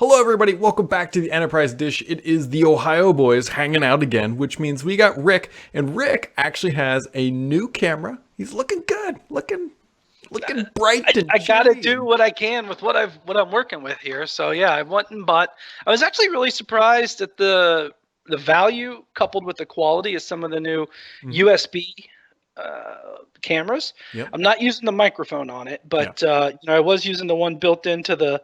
Hello, everybody. Welcome back to the Enterprise Dish. It is the Ohio boys hanging out again, which means we got Rick, and Rick actually has a new camera. He's looking good, looking bright and I gotta cheery. do what I can with what I'm working with here. So yeah, I went and bought. I was actually really surprised at the value coupled with the quality of some of the new Mhm. USB cameras. Yep. I'm not using the microphone on it, Yeah. but I was using the one built into the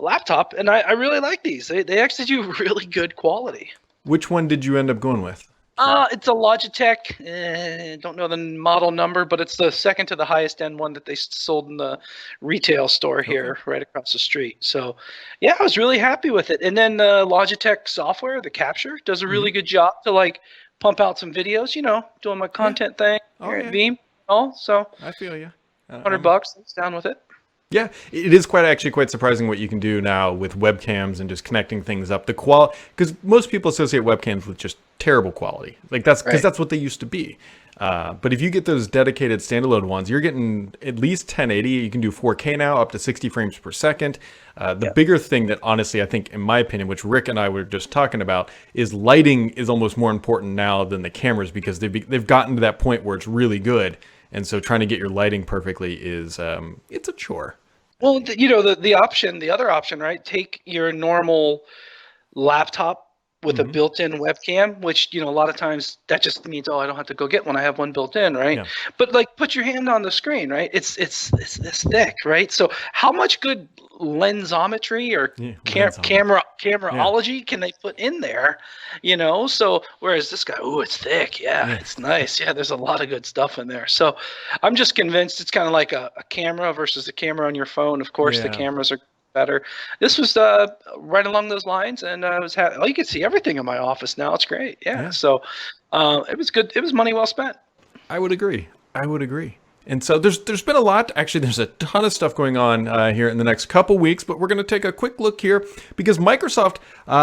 laptop, and I really like these. They actually do really good quality. Which one did you end up going with? It's a Logitech. Don't know the model number, but it's the second to the highest end one that they sold in the retail store Okay. here, right across the street. So, yeah, I was really happy with it. And then the Logitech software, the Capture, does a Hmm. really good job to like pump out some videos. Doing my Yeah. content thing Oh here at yeah. Veeam. Oh, so I feel you. I'm 100 bucks, it's down with it. Yeah, it is quite surprising what you can do now with webcams and just connecting things up. The quality, because most people associate webcams with just terrible quality, like that's because Right. that's what they used to be. But if you get those dedicated standalone ones, you're getting at least 1080. You can do 4K now, up to 60 frames per second. The Yeah. bigger thing that honestly, I think, in my opinion, which Rick and I were just talking about, is lighting is almost more important now than the cameras because they've gotten to that point where it's really good. And so trying to get your lighting perfectly is it's a chore. Well, the other option, right? Take your normal laptop with a Hmm. built-in webcam, which a lot of times that just means, oh, I don't have to go get one. I have one built in, right? Yeah. But like, put your hand on the screen, right? It's this thick, right? So how much good lensometry or Yeah, lens on it. Yeah, cameraology can they put in there? So whereas this guy, oh, it's thick, yeah, yeah, it's nice, yeah. There's a lot of good stuff in there. So I'm just convinced it's kind of like a camera versus a camera on your phone. Of course, the yeah, cameras are better. This was right along those lines, and oh, you can see everything in my office now. It's great, yeah. yeah. So it was good. It was money well spent. I would agree. I would agree. And so there's been a lot. Actually, there's a ton of stuff going on here in the next couple weeks. But we're going to take a quick look here because Microsoft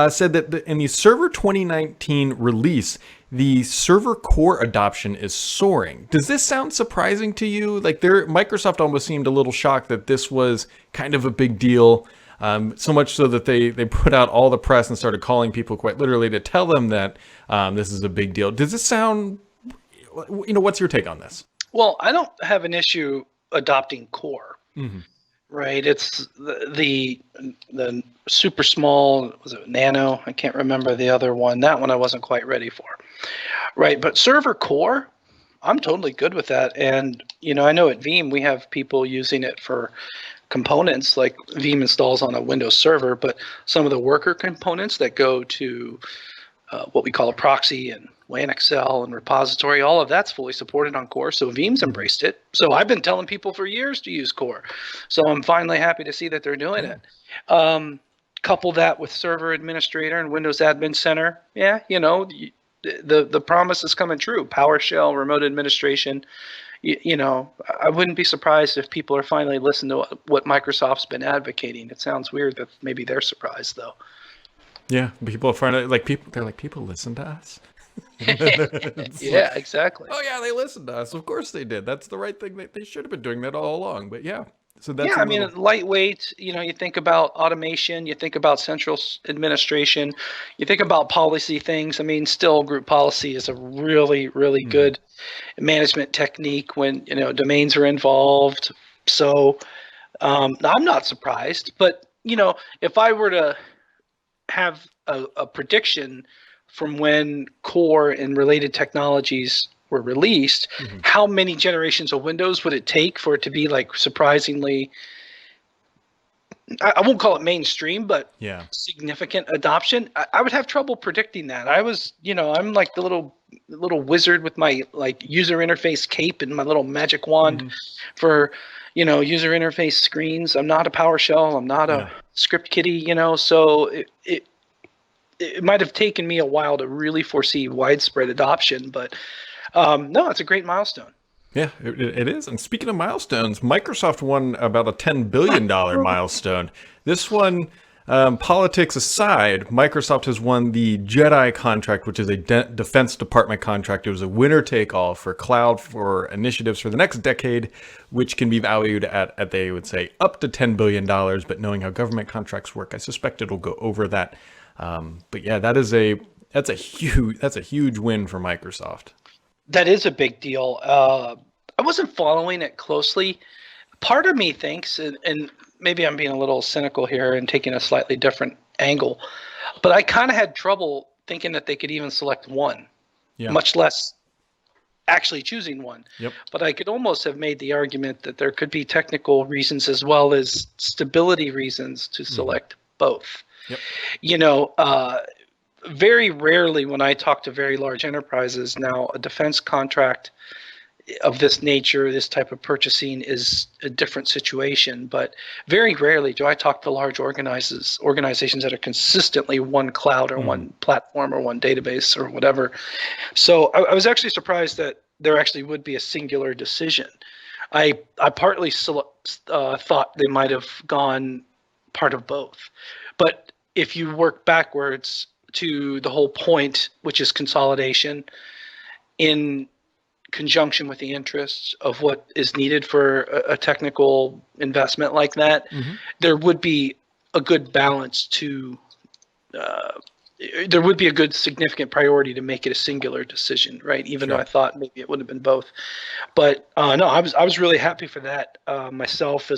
said that in the Server 2019 release, the server core adoption is soaring. Does this sound surprising to you? Like, Microsoft almost seemed a little shocked that this was kind of a big deal. So much so that they put out all the press and started calling people quite literally to tell them that this is a big deal. Does this sound, what's your take on this? Well, I don't have an issue adopting core. Hmm. Right, it's the super small. Was it Nano? I can't remember the other one. That one I wasn't quite ready for. Right, but server core, I'm totally good with that. And I know at Veeam we have people using it for components like Veeam installs on a Windows server, but some of the worker components that go to what we call a proxy and WAN Excel and repository, all of that's fully supported on Core. So Veeam's Hmm. embraced it. So I've been telling people for years to use Core. So I'm finally happy to see that they're doing Yeah. it. Couple that with Server Administrator and Windows Admin Center. Yeah, the promise is coming true. PowerShell, remote administration. I wouldn't be surprised if people are finally listening to what Microsoft's been advocating. It sounds weird that maybe they're surprised though. Yeah. People find it like people. They're like, people listen to us. It's like, Yeah, exactly. oh yeah, they listened to us. Of course they did. That's the right thing. They should have been doing that all along. But yeah. So that's Yeah, a I mean, little. lightweight, you think about automation, you think about central administration, you think about policy things. I mean, still group policy is a really, really Mhm. good management technique when, domains are involved. So I'm not surprised, but, if I were to have a prediction from when core and related technologies were released, Mhm. how many generations of Windows would it take for it to be like surprisingly, I won't call it mainstream, but Yeah. significant adoption? I would have trouble predicting that. I'm like the little wizard with my like user interface cape and my little magic wand Hmm. for user interface screens. I'm not a PowerShell. I'm not a Yeah. script kiddie. So it might have taken me a while to really foresee widespread adoption, but no, it's a great milestone. Yeah, it is. And speaking of milestones, Microsoft won about a $10 billion milestone. This one, Politics aside, Microsoft has won the JEDI contract, which is a Defense Department contract. It was a winner-take-all for cloud for initiatives for the next decade, which can be valued at they would say, up to $10 billion. But knowing how government contracts work, I suspect it'll go over that. But yeah, that's a huge win for Microsoft. That is a big deal. I wasn't following it closely. Part of me thinks, and maybe I'm being a little cynical here and taking a slightly different angle, but I kind of had trouble thinking that they could even select one, Yeah. much less actually choosing one. Yep. But I could almost have made the argument that there could be technical reasons as well as stability reasons to select both. Yep. You know, very rarely when I talk to very large enterprises now, a defense contract of this nature, this type of purchasing is a different situation. But very rarely do I talk to large organizations that are consistently one cloud or one platform or one database or whatever. So I was actually surprised that there actually would be a singular decision. I partly thought they might have gone part of both. But if you work backwards to the whole point, which is consolidation, in conjunction with the interests of what is needed for a technical investment like that, there would be a good balance to, there would be a good significant priority to make it a singular decision, right? Even though I thought maybe it would have been both. But no, I was really happy for that myself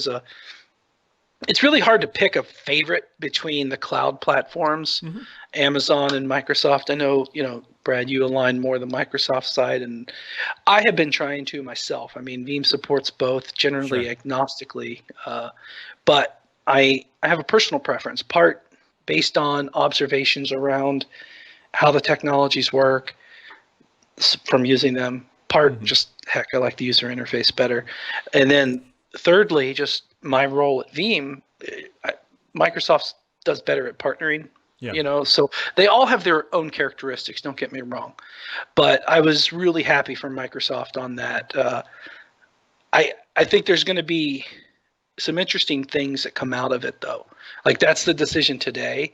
it's really hard to pick a favorite between the cloud platforms, Amazon and Microsoft. I know, Brad, you align more the Microsoft side, and I have been trying to myself. I mean, Veeam supports both, generally agnostically, but I have a personal preference, part based on observations around how the technologies work from using them, part just, heck, I like the user interface better. And then thirdly, just my role at Veeam, Microsoft does better at partnering, so they all have their own characteristics, don't get me wrong. But I was really happy for Microsoft on that. I think there's going to be some interesting things that come out of it, though. Like, that's the decision today.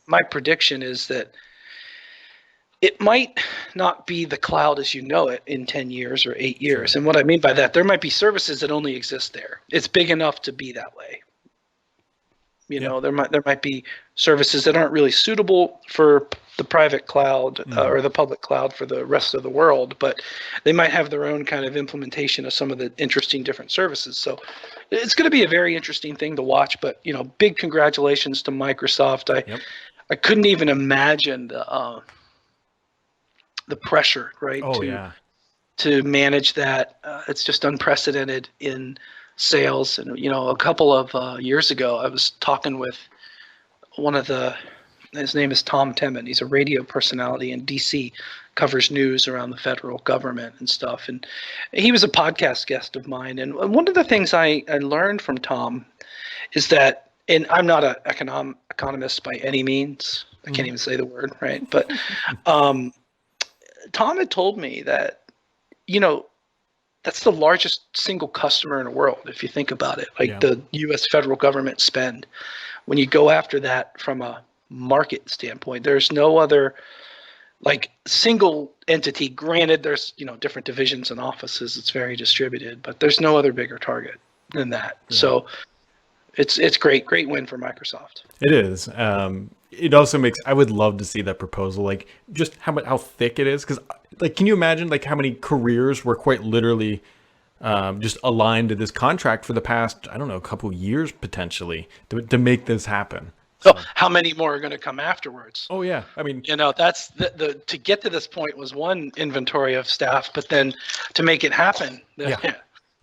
My prediction is that it might not be the cloud as you know it in 10 years or 8 years. And what I mean by that, there might be services that only exist there. It's big enough to be that way. There might be services that aren't really suitable for the private cloud or the public cloud for the rest of the world, but they might have their own kind of implementation of some of the interesting different services. So it's going to be a very interesting thing to watch. But big congratulations to Microsoft. I couldn't even imagine the pressure, right? To manage that. It's just unprecedented in sales. And, a couple of years ago, I was talking with his name is Tom Temin. He's a radio personality in DC, covers news around the federal government and stuff. And he was a podcast guest of mine. And one of the things I learned from Tom is that, and I'm not an economist by any means. I can't even say the word, right? But Tom had told me that, that's the largest single customer in the world, if you think about it, like the U.S. federal government spend. When you go after that from a market standpoint, there's no other single entity. Granted, there's, different divisions and offices. It's very distributed, but there's no other bigger target than that. So it's great win for Microsoft. It is. It also makes, I would love to see that proposal, just how thick it is. Because, can you imagine, how many careers were quite literally just aligned to this contract for the past, I don't know, a couple of years potentially to make this happen. So how many more are going to come afterwards? Oh yeah, I mean, that's the to get to this point was one inventory of staff, but then to make it happen,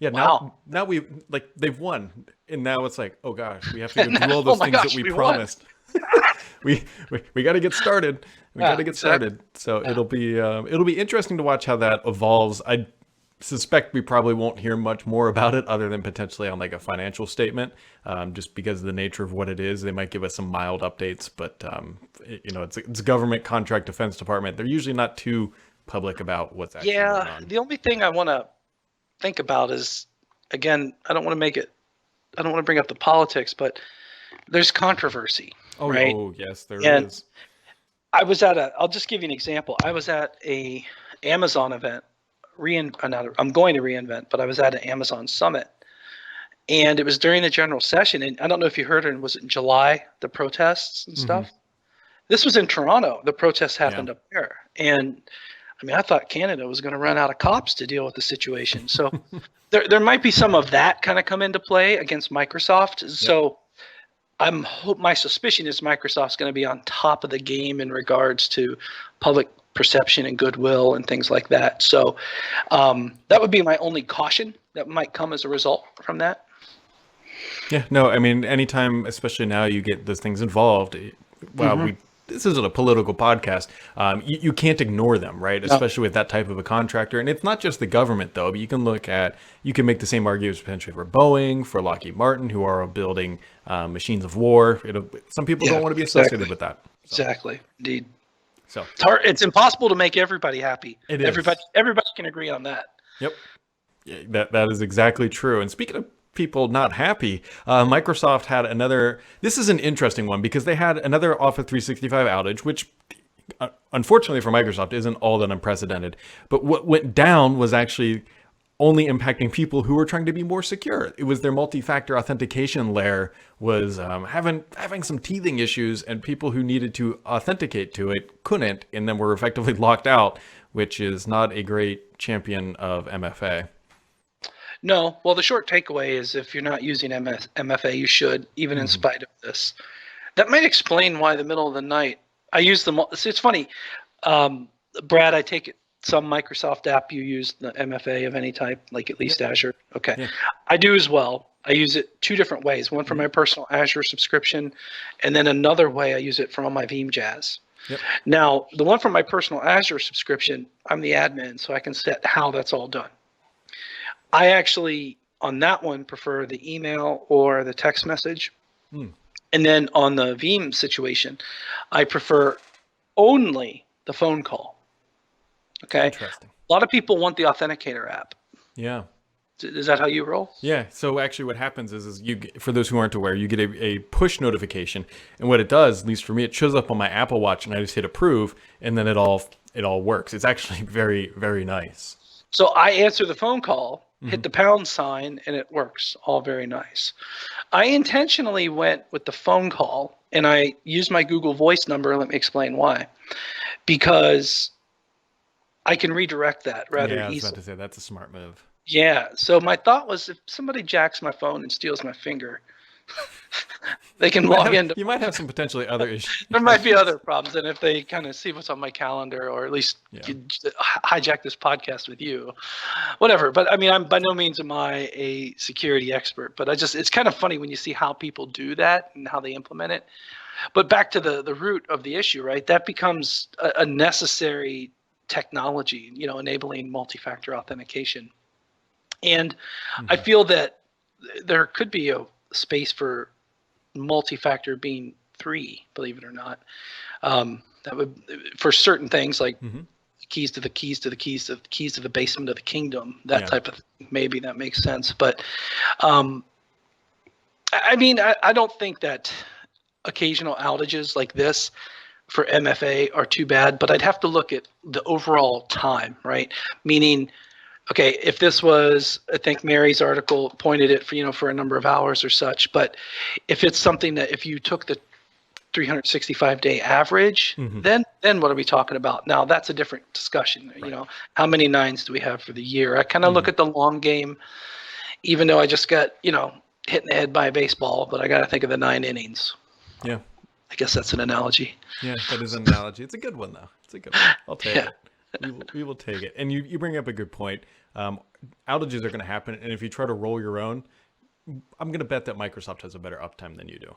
Wow. Now they've won, and now it's oh gosh, we have to go do all those things that we promised. we got to get started. We got to get started. So it'll be interesting to watch how that evolves. I suspect we probably won't hear much more about it other than potentially on a financial statement, just because of the nature of what it is. They might give us some mild updates, but it's a government contract, Defense Department. They're usually not too public about what's actually going on. The only thing I want to think about is, again, I don't want to bring up the politics, but there's controversy, Oh, right? oh yes, there And is. I'll just give you an example. I was at a Amazon event, I'm going to reInvent, but I was at an Amazon summit, and it was during the general session. And I don't know if you heard it, was it in July, the protests and Hmm. stuff? This was in Toronto. The protests Yeah. happened up there. And I mean, I thought Canada was going to run out of cops to deal with the situation. So there might be some of that kind of come into play against Microsoft. Yep. So my suspicion is Microsoft's going to be on top of the game in regards to public perception and goodwill and things like that. So that would be my only caution that might come as a result from that. Yeah, no, I mean, anytime, especially now, you get those things involved. Well, this isn't a political podcast. You can't ignore them, right? No. Especially with that type of a contractor. And it's not just the government, though. But you can make the same arguments potentially for Boeing, for Lockheed Martin, who are building machines of war. Some people don't want to be associated with that. So, Exactly. Indeed. so It's hard. It's impossible to make everybody happy. It is. Everybody can agree on that. Yep. Yeah, that is exactly true. And speaking of people not happy, Microsoft had another. This is an interesting one because they had another Office 365 outage, which unfortunately for Microsoft isn't all that unprecedented. But what went down was actually only impacting people who were trying to be more secure. It was their multi-factor authentication layer was having some teething issues, and people who needed to authenticate to it couldn't, and then were effectively locked out, which is not a great champion of MFA. No, well, the short takeaway is if you're not using MFA, you should, even in spite of this. That might explain why the middle of the night I use them. It's funny, Brad. I take it some Microsoft app you use the MFA of any type, like at least Azure. Okay, Yeah. I do as well. I use it two different ways. One for my personal Azure subscription, and then another way I use it for all my Veeam Jazz. Yep. Now, the one for my personal Azure subscription, I'm the admin, so I can set how that's all done. I actually, on that one, prefer the email or the text message. And then on the Veeam situation, I prefer only the phone call. Okay. Interesting. A lot of people want the Authenticator app. Yeah. Is that how you roll? Yeah. So actually, what happens is for those who aren't aware, you get a push notification, and what it does, at least for me, it shows up on my Apple Watch, and I just hit approve, and then it all works. It's actually very, very nice. So I answer the phone call, hit the pound sign, and it works. All very nice. I intentionally went with the phone call, and I used my Google Voice number. Let me explain why. Because I can redirect that rather Yeah, I was easily. about to say that's a smart move. Yeah. So my thought was, if somebody jacks my phone and steals my finger, they can log in. You might have some potentially other issues. There might be other problems, and if they kind of see what's on my calendar, or at least hijack this podcast with you, whatever. But I mean, I'm by no means am I a security expert, but it's kind of funny when you see how people do that and how they implement it. But back to the root of the issue, right? That becomes a necessary technology, enabling multi-factor authentication. And I feel that there could be a space for multi-factor being 3, believe it or not. That would, for certain things like keys to the keys to the keys to the keys to the basement of the kingdom, that type of thing. Maybe that makes sense. But I mean, I don't think that occasional outages like this for MFA are too bad, but I'd have to look at the overall time, right? Meaning, okay, if this was, I think Mary's article pointed it for a number of hours or such, but if it's something that if you took the 365-day average, then what are we talking about? Now that's a different discussion. Right. How many nines do we have for the year? I kind of look at the long game, even though I just got hit in the head by a baseball, but I got to think of the 9 innings. Yeah. I guess that's an analogy. Yeah, that is an analogy. It's a good one, though. It's a good one. I'll take it. We will take it. And you bring up a good point. Outages are going to happen, and if you try to roll your own, I'm going to bet that Microsoft has a better uptime than you do.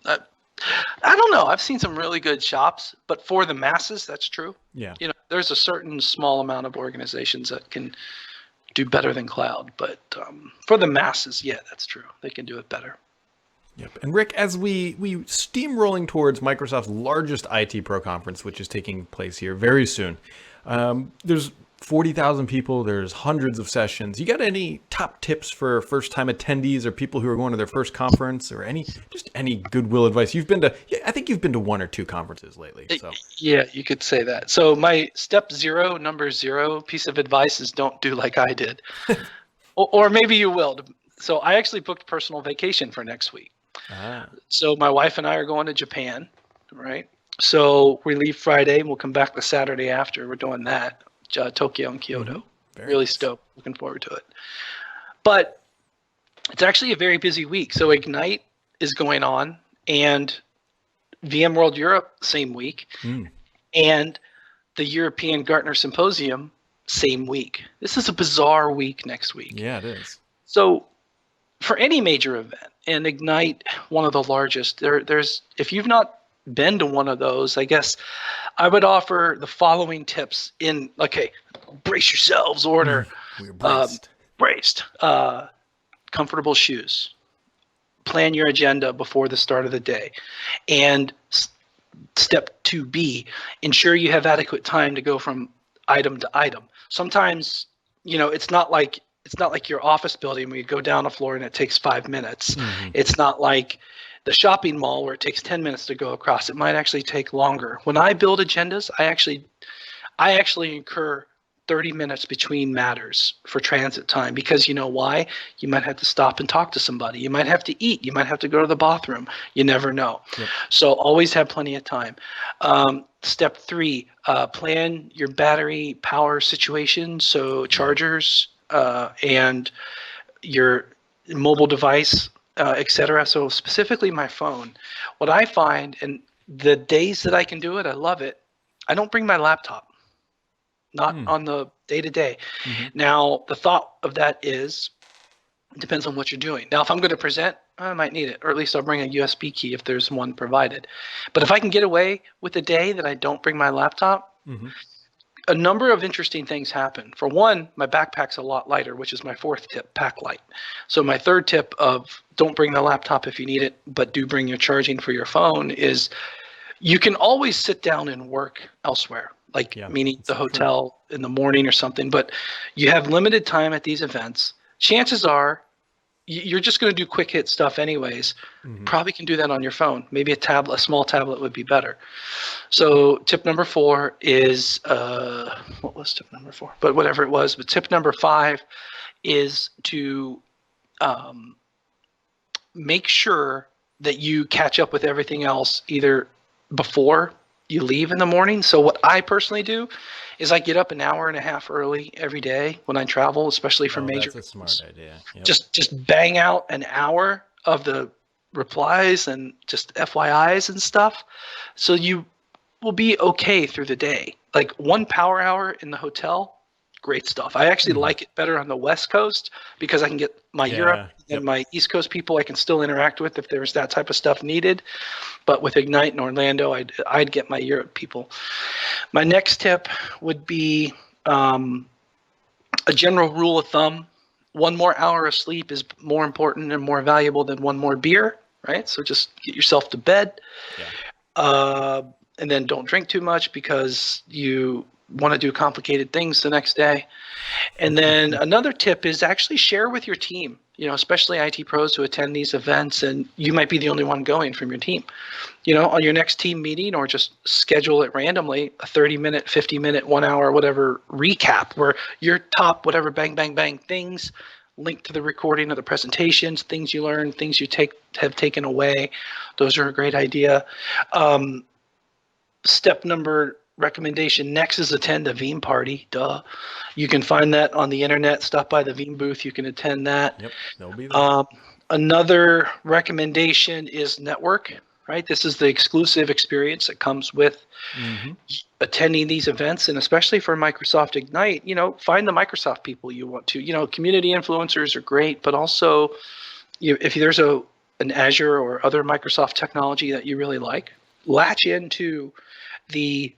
I don't know. I've seen some really good shops, but for the masses, that's true. Yeah. There's a certain small amount of organizations that can do better than cloud, but for the masses, yeah, that's true. They can do it better. Yep. And Rick, as we steamrolling towards Microsoft's largest IT Pro conference, which is taking place here very soon, there's 40,000 people, there's hundreds of sessions. You got any top tips for first-time attendees or people who are going to their first conference, or any goodwill advice? I think you've been to one or two conferences lately. So Yeah, you could say that. So my number zero piece of advice is don't do like I did. Or maybe you will. So I actually booked personal vacation for next week. So my wife and I are going to Japan, right? So we leave Friday and we'll come back the Saturday after. We're doing that, Tokyo and Kyoto. Really nice. stoked. Looking forward to it. But it's actually a very busy week. So Ignite is going on, and VMworld Europe same week, and the European Gartner Symposium same week. This is a bizarre week next week. Yeah, it is. So for any major event, and Ignite, one of the largest, there's if you've not been to one of those, I guess I would offer the following tips in, okay, brace yourselves order. We're braced. Braced. Comfortable shoes. Plan your agenda before the start of the day. And step 2B, ensure you have adequate time to go from item to item. Sometimes, it's not like your office building where you go down a floor and it takes 5 minutes. It's not like the shopping mall where it takes 10 minutes to go across. It might actually take longer. When I build agendas, I actually incur 30 minutes between matters for transit time, because you know why? You might have to stop and talk to somebody. You might have to eat. You might have to go to the bathroom. You never know. Yep. So always have plenty of time. Step 3, plan your battery power situation. So chargers and your mobile device, etc. So specifically my phone. What I find, and the days that I can do it, I love it. I don't bring my laptop. Not on the day-to-day. Now, the thought of that is, it depends on what you're doing. Now, if I'm going to present, I might need it, or at least I'll bring a USB key if there's one provided. But if I can get away with a day that I don't bring my laptop, a number of interesting things happen. For one, my backpack's a lot lighter, which is my 4th tip, pack light. So my 3rd tip of don't bring the laptop if you need it, but do bring your charging for your phone is you can always sit down and work elsewhere. Meaning the hotel in the morning or something, but you have limited time at these events. Chances are you're just going to do quick hit stuff anyways. Probably can do that on your phone. Maybe a small tablet would be better. So tip number 4 is, what was tip number 4? But whatever it was, but tip number 5 is to make sure that you catch up with everything else either before you leave in the morning. So what I personally do is I get up an hour and a half early every day when I travel, especially for major. That's a smart idea. Yep. Just bang out an hour of the replies and just FYIs and stuff. So you will be okay through the day. Like 1 power hour in the hotel, great stuff. I actually like it better on the West Coast because I can get my Europe and my East Coast people I can still interact with if there's that type of stuff needed. But with Ignite in Orlando, I'd get my Europe people. My next tip would be a general rule of thumb. 1 more hour of sleep is more important and more valuable than 1 more beer, right? So just get yourself to bed. And then don't drink too much because you want to do complicated things the next day. And then another tip is actually share with your team, especially IT pros who attend these events, and you might be the only one going from your team. On your next team meeting, or just schedule it randomly, a 30-minute, 50-minute, 1 hour, whatever recap where your top whatever bang, bang, bang things linked to the recording of the presentations, things you learned, things you have taken away. Those are a great idea. Step number recommendation next is attend a Veeam party. Duh. You can find that on the internet. Stop by the Veeam booth. You can attend that. Yep, they'll be there. Another recommendation is network, right? This is the exclusive experience that comes with attending these events, and especially for Microsoft Ignite, find the Microsoft people you want to. Community influencers are great, but also if there's an Azure or other Microsoft technology that you really like, latch into the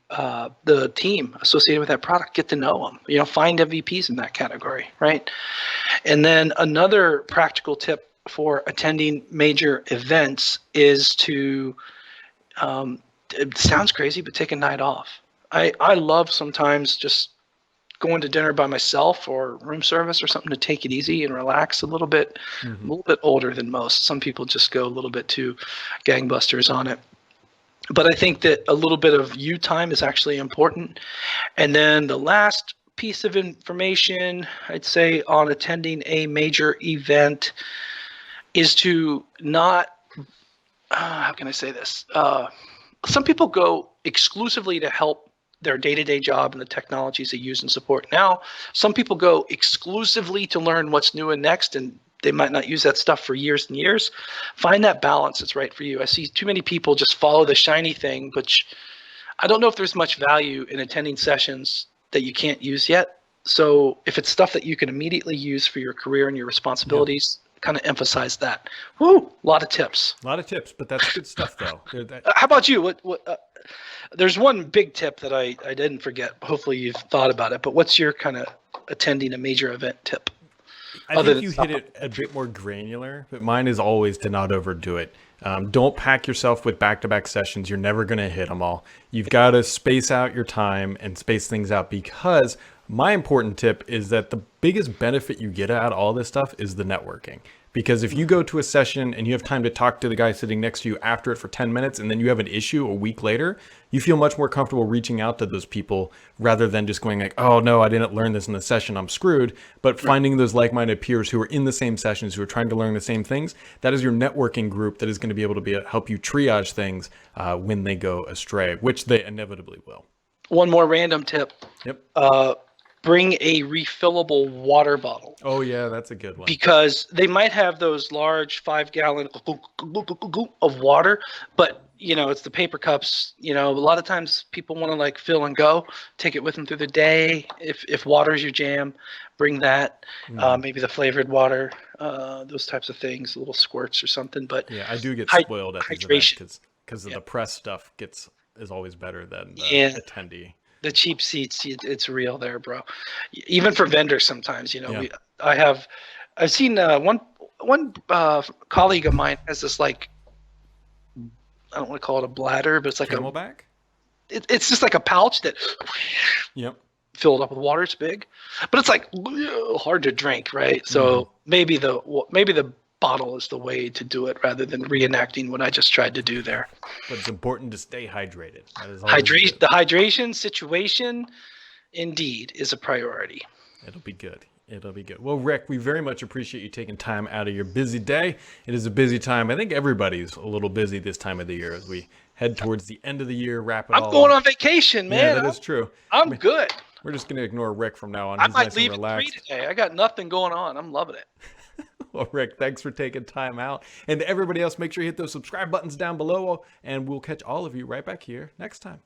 team associated with that product, get to know them, find MVPs in that category, right? And then another practical tip for attending major events is to, it sounds crazy, but take a night off. I love sometimes just going to dinner by myself or room service or something to take it easy and relax a little bit. I'm a little bit older than most. Some people just go a little bit too gangbusters on it. But I think that a little bit of you time is actually important. And then the last piece of information I'd say on attending a major event is to not, how can I say this? Some people go exclusively to help their day-to-day job and the technologies they use and support. Now, some people go exclusively to learn what's new and next, and they might not use that stuff for years and years. Find that balance that's right for you. I see too many people just follow the shiny thing, but I don't know if there's much value in attending sessions that you can't use yet. So if it's stuff that you can immediately use for your career and your responsibilities, kind of emphasize that. Woo, a lot of tips. A lot of tips, but that's good stuff, though. How about you? There's one big tip that I didn't forget. Hopefully you've thought about it, but what's your kind of attending a major event tip? I think you hit it a bit more granular, but mine is always to not overdo it. Don't pack yourself with back-to-back sessions. You're never going to hit them all. You've got to space out your time and space things out, because my important tip is that the biggest benefit you get out of all this stuff is the networking. Because if you go to a session and you have time to talk to the guy sitting next to you after it for 10 minutes, and then you have an issue a week later, you feel much more comfortable reaching out to those people rather than just going like, oh no, I didn't learn this in the session, I'm screwed. But finding those like-minded peers who are in the same sessions, who are trying to learn the same things, that is your networking group that is going to be able to help you triage things when they go astray, which they inevitably will. One more random tip. Yep. Bring a refillable water bottle. Oh yeah, that's a good one. Because they might have those large 5-gallon of water, but it's the paper cups. A lot of times people want to like fill and go, take it with them through the day. If water is your jam, bring that. Maybe the flavored water, those types of things, little squirts or something. But yeah, I do get spoiled at these events because of the press stuff is always better than the attendee. The cheap seats, it's real there, bro. Even for vendors sometimes, I've seen one colleague of mine has this, like, I don't want to call it a bladder, but it's like Camelback? It's just like a pouch that filled up with water. It's big, but it's like hard to drink, right? So maybe the bottle is the way to do it rather than reenacting what I just tried to do there. But it's important to stay hydrated. That is the hydration situation indeed is a priority. It'll be good. Well, Rick, we very much appreciate you taking time out of your busy day. It is a busy time. I think everybody's a little busy this time of the year as we head towards the end of the year, wrap it all I'm going up. on vacation, man. Yeah, that is true. I'm good. We're just going to ignore Rick from now on. I He's might nice leave and at 3 relaxed. today. I got nothing going on. I'm loving it. Well, Rick, thanks for taking time out. And to everybody else, make sure you hit those subscribe buttons down below, and we'll catch all of you right back here next time.